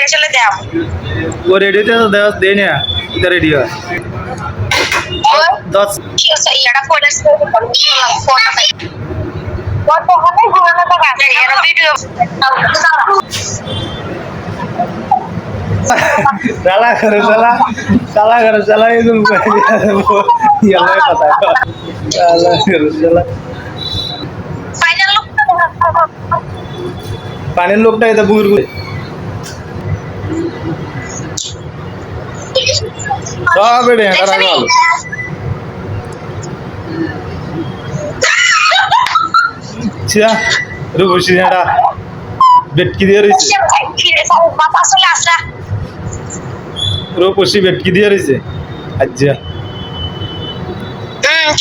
চলে দেব वो रेडी थे तो 10 देने इधर रेडी है 10 ইয়াটা ফটো ফটো হলে ঘুরে তো কাছে এর ভিডিও साला करो साला ये तुम ये लो पता है साला करो साला ফাইনাল লুক पानी लोकटा इधर बुर सब बेटे करा गल ছিয়া রূপসী এটা বেটকি দিয়ে রইছে বাবা চলে আসলা রূপসী বেটকি দিয়ে রইছে আজ্জা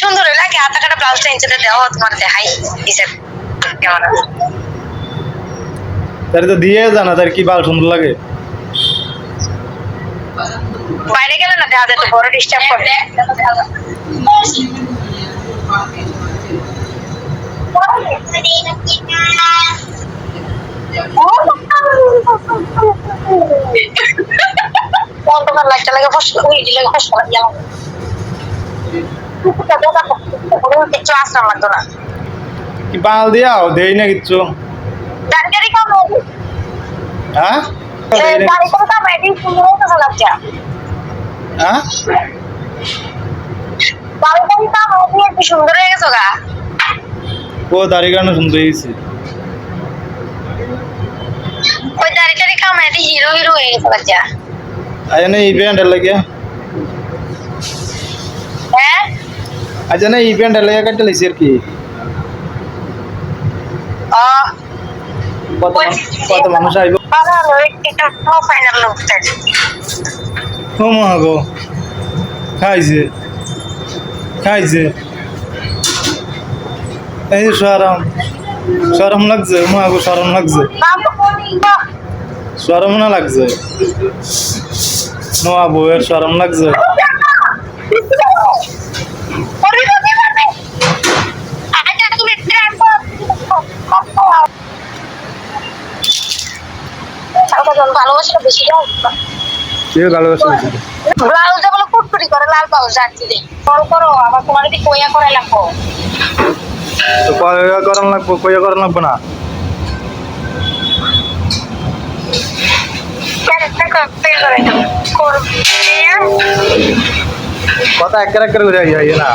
সুন্দর লাগে হাতা কাটা ব্লাউজটা ইঞ্চিতে দেওয়া তোমার দেখাই দিছে কেমন তার তো দিয়ে জানা তার কি বাল সুন্দর লাগে বাইরে গেলে না দেখা যেত বড় ডিস্টার্ব করে তোমার লাইটটা লাগে ফসল লাগে ফসল কিছু আসলাম লাগতো না কি বাল দিয়াও দেই না কিচ্ছু গাড়ি কাম হ্যাঁ গাড়ি করে কাম এটি সুন্দর তো লাগছে হ্যাঁ গাড়ি কাম কি সুন্দর হয়ে গেছে গা ও দাড়ি কাটানো সুন্দর হয়েছে ওই দাড়ি কাম এটি হিরো হয়ে গেছে লাগছে আজ না ইভেন্ট লাগে হ্যাঁ আজ না ইভেন্ট লাগে কাটতে লাইছে আর কি কত মানুষ আইব ফাইনাল লুক ও মাগো খাইছে এই শরম লাগছে মাগো শরম লাগছে শরম না লাগছে নোয়া বউয়ের শরম লাগছে ভালোবাসা বেশি ভালোবাসা ব্লাউজটা বলে ফুটফুটি করে লাল ব্লাউজ যাচ্ছি কল করো আবার তোমার যদি কইয়া করে লাগবো তো কয়া করান লাগবো না কথা এক করে আইয়া না